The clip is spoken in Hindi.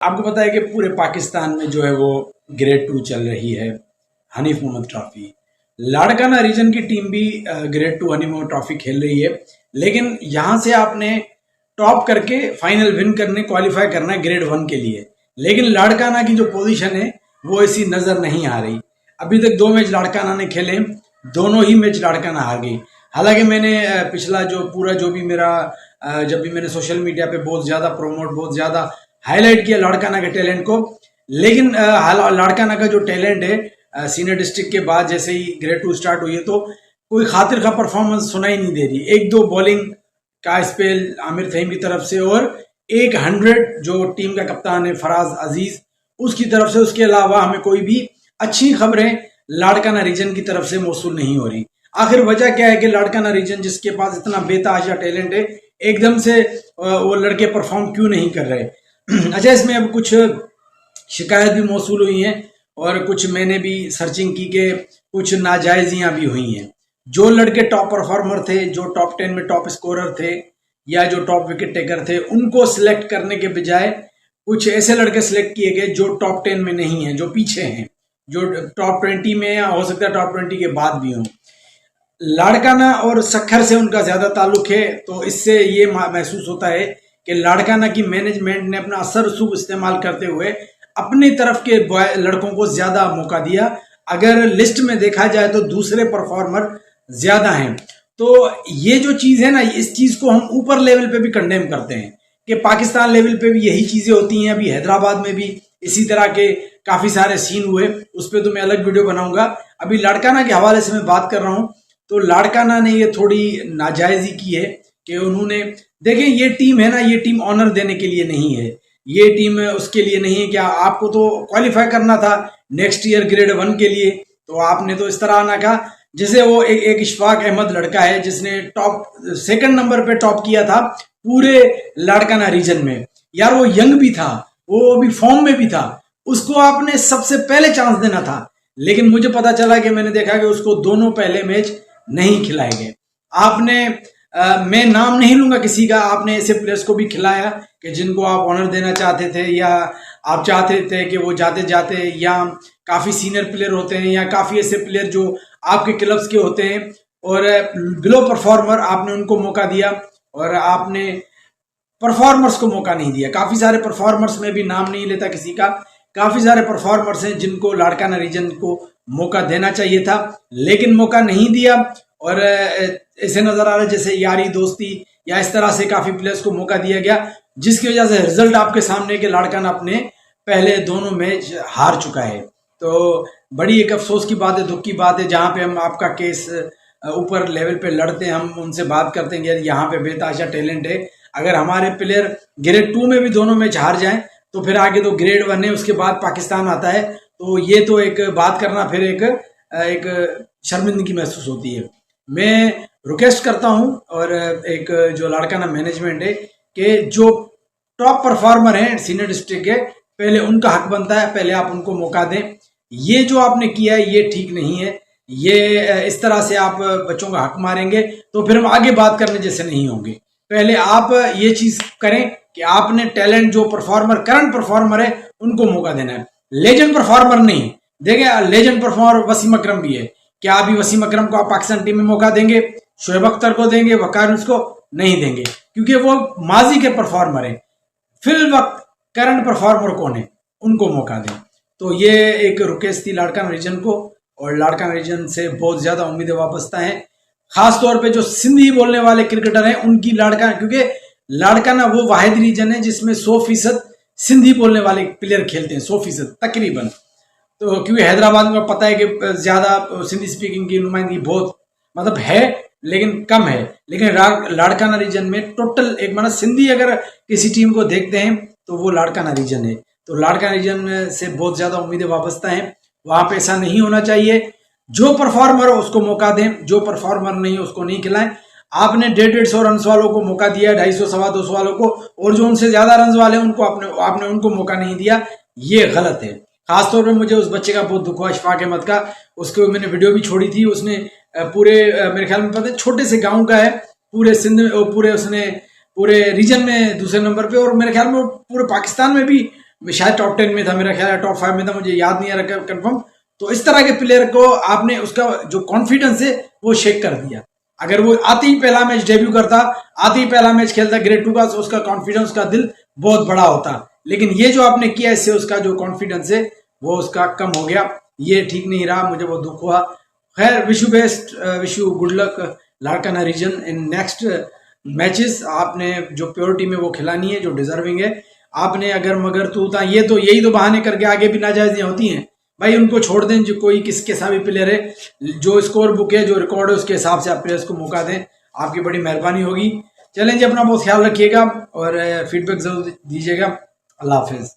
आपको पता है कि पूरे पाकिस्तान में जो है वो ग्रेड 2 चल रही है, हनीफ मोहम्मद ट्रॉफी। लाड़काना रीजन की टीम भी ग्रेड 2 हनीफ मोहम्मद ट्रॉफी खेल रही है, लेकिन यहां से आपने टॉप करके फाइनल विन करने क्वालिफाई करना है ग्रेड 1 के लिए। लेकिन लाड़काना की जो पोजीशन है वो ऐसी नजर नहीं आ रही। अभी तक 2 मैच लाड़काना ने खेले, दोनों ही मैच लाड़काना हार गई। हालांकि मैंने पिछला जो भी मेरा जब भी मैंने सोशल मीडिया पे बहुत ज्यादा प्रोमोट, बहुत ज्यादा हाईलाइट किया लाड़काना के टैलेंट को, लेकिन लाड़काना का जो टैलेंट है सीनियर डिस्ट्रिक्ट के बाद जैसे ही ग्रेड 2 स्टार्ट हुई है तो कोई खातिर का परफॉर्मेंस सुनाई नहीं दे रही। 1-2 बॉलिंग का स्पेल आमिर फहीम की तरफ से और 100 जो टीम का कप्तान है फराज अजीज उसकी तरफ से, उसके अलावा हमें कोई भी अच्छी खबरें लाड़काना रीजन की तरफ से मौसूल नहीं हो रही। आखिर वजह क्या है कि लाड़काना रीजन जिसके पास इतना बेतहाशा टैलेंट है, एकदम से वो लड़के परफॉर्म क्यों नहीं कर रहे। अच्छा, इसमें अब कुछ शिकायत भी मौसूल हुई हैं और कुछ मैंने भी सर्चिंग की कि कुछ नाजायजियां भी हुई हैं। जो लड़के टॉप परफॉर्मर थे, जो टॉप 10 में टॉप स्कोरर थे या जो टॉप विकेट टेकर थे, उनको सिलेक्ट करने के बजाय कुछ ऐसे लड़के सिलेक्ट किए गए जो टॉप 10 में नहीं है, जो पीछे हैं, जो टॉप 20 में या हो सकता है टॉप 20 के बाद भी हों। लाड़काना और सक्खर से उनका ज्यादा ताल्लुक है, तो इससे ये महसूस होता है कि लाड़काना की मैनेजमेंट ने अपना असर रसूख इस्तेमाल करते हुए अपनी तरफ के लड़कों को ज्यादा मौका दिया। अगर लिस्ट में देखा जाए तो दूसरे परफॉर्मर ज्यादा हैं। तो ये जो चीज है ना, इस चीज को हम ऊपर लेवल पे भी कंडेम करते हैं कि पाकिस्तान लेवल पे भी यही चीजें होती हैं। अभी हैदराबाद में भी इसी तरह के काफी सारे सीन हुए, उस पर तो मैं अलग वीडियो बनाऊंगा। अभी लाड़काना के हवाले से मैं बात कर रहा हूं, तो लाड़काना ने ये थोड़ी नाजायजी की है कि उन्होंने, देखें ये टीम है ना, ये टीम ऑनर देने के लिए नहीं है, ये टीम उसके लिए नहीं है कि आपको तो क्वालिफाई करना था नेक्स्ट ईयर ग्रेड 1 के लिए, तो आपने तो इस तरह आना कहा। जैसे वो एक इशफाक अहमद लड़का है जिसने टॉप 2nd नंबर पे टॉप किया था पूरे लाड़काना रीजन में। यार वो यंग भी था, वो अभी फॉर्म में भी था, उसको आपने सबसे पहले चांस देना था। लेकिन मुझे पता चला कि मैंने देखा कि उसको दोनों पहले मैच नहीं खिलाए गए। आपने मैं नाम नहीं लूंगा किसी का, आपने ऐसे प्लेयर्स को भी खिलाया कि जिनको आप ऑनर देना चाहते थे, या आप चाहते थे कि वो जाते जाते, या काफी सीनियर प्लेयर होते हैं या काफी ऐसे प्लेयर जो आपके क्लब्स के होते हैं और बिलो परफॉर्मर, आपने उनको मौका दिया और आपने परफॉर्मर्स को मौका नहीं दिया। काफी सारे परफॉर्मर्स में भी नाम नहीं लेता किसी का, काफी सारे परफॉर्मर्स हैं जिनको लाड़काना रीजन को मौका देना चाहिए था लेकिन मौका नहीं दिया। और ऐसे नजर आ रहा है जैसे यारी दोस्ती या इस तरह से काफी प्लेयर्स को मौका दिया गया, जिसकी वजह से रिजल्ट आपके सामने कि लाड़काना अपने पहले दोनों मैच हार चुका है। तो बड़ी एक अफसोस की बात है, दुख की बात है, जहां पे हम आपका केस ऊपर लेवल पे लड़ते हैं, हम उनसे बात करते हैं यार यहाँ पे बेतहाशा टैलेंट है। अगर हमारे प्लेयर ग्रेड 2 में भी दोनों मैच हार जाएं तो फिर आगे तो ग्रेड 1 है, उसके बाद पाकिस्तान आता है। तो ये तो एक बात करना फिर एक शर्मिंदगी महसूस होती है। मैं रिक्वेस्ट करता हूं और एक जो लाड़काना मैनेजमेंट है कि जो टॉप परफॉर्मर हैं सीनियर डिस्ट्रिक्ट के, पहले उनका हक बनता है, पहले आप उनको मौका दें। ये जो आपने किया है ये ठीक नहीं है। ये इस तरह से आप बच्चों का हक मारेंगे तो फिर हम आगे बात करने जैसे नहीं होंगे। पहले आप ये चीज करें कि आपने टैलेंट जो परफॉर्मर, करंट परफॉर्मर है, उनको मौका देना है, लेजेंड परफॉर्मर नहीं। देखिए लेजेंड परफॉर्मर वसीम अकरम भी है, क्या अभी वसीम अकरम को आप पाकिस्तान टीम में मौका देंगे? शोएब अख्तर को देंगे? वकार उसको नहीं देंगे, क्योंकि वो माजी के परफॉर्मर है। फिल वक्त करंट परफॉर्मर कौन है, उनको मौका दें। तो ये एक रिक्वेस्ट थी लाड़काना रीजन को, और लाड़काना रीजन से बहुत ज्यादा उम्मीदें वाबस्ता हैं, खासतौर पे जो सिंधी बोलने वाले क्रिकेटर हैं उनकी। लाड़काना, क्योंकि लाड़काना वो वाहिद रीजन है जिसमें 100% सिंधी बोलने वाले प्लेयर खेलते हैं, 100% तकरीबन। तो क्योंकि हैदराबाद में पता है कि ज्यादा सिंधी स्पीकिंग की नुमाइंदगी बहुत मतलब है लेकिन कम है। लेकिन लाड़काना रीजन में टोटल एक माना सिंधी अगर किसी टीम को देखते हैं तो वो लाड़काना रीजन है। तो लाड़काना रीजन से बहुत ज्यादा उम्मीदें वाबस्ता हैं, वहां पे ऐसा नहीं होना चाहिए। जो परफॉर्मर हो उसको मौका दें, जो परफॉर्मर नहीं है उसको नहीं खिलाएं। आपने 150 रन वालों को मौका दिया, 250 250 वालों को, और जो उनसे ज्यादा रन वाले उनको आपने उनको मौका नहीं दिया, ये गलत है। खासतौर पे मुझे उस बच्चे का बहुत दुख हुआ, इशफाक अहमद का। उसको मैंने वीडियो भी छोड़ी थी, उसने पूरे मेरे ख्याल में पता है छोटे से गांव का है, पूरे सिंध में, पूरे उसने पूरे रीजन में दूसरे नंबर पे, और मेरे ख्याल में पूरे पाकिस्तान में भी शायद टॉप 10 में था, मेरा ख्याल है टॉप 5 में था, मुझे याद नहीं आ रहा कंफर्म। तो इस तरह के प्लेयर को आपने उसका जो कॉन्फिडेंस है वो शेक कर दिया। अगर वो आते ही पहला मैच डेब्यू करता, आते ही पहला मैच खेलता ग्रेड 2 का, तो उसका कॉन्फिडेंस, उसका दिल बहुत बड़ा होता। लेकिन ये जो आपने किया, इससे उसका जो कॉन्फिडेंस है वो उसका कम हो गया। ये ठीक नहीं रहा, मुझे बहुत दुख हुआ। खैर, wish you best, wish you good luck Larkana region in next matches. आपने जो प्योर टीम है वो खिलानी है, जो डिजर्विंग है। आपने अगर मगर तू था, ये तो यही तो बहाने करके आगे भी नाजायजियां होती हैं भाई, उनको छोड़ दें। जो कोई किसके साथ भी प्लेयर है, जो स्कोर बुक है, जो रिकॉर्ड है, उसके हिसाब से आप प्लेयर्स को मौका दें, आपकी बड़ी मेहरबानी होगी। चलें जी, अपना बहुत ख्याल रखिएगा और फीडबैक जरूर दीजिएगा। अल्लाह हाफिज।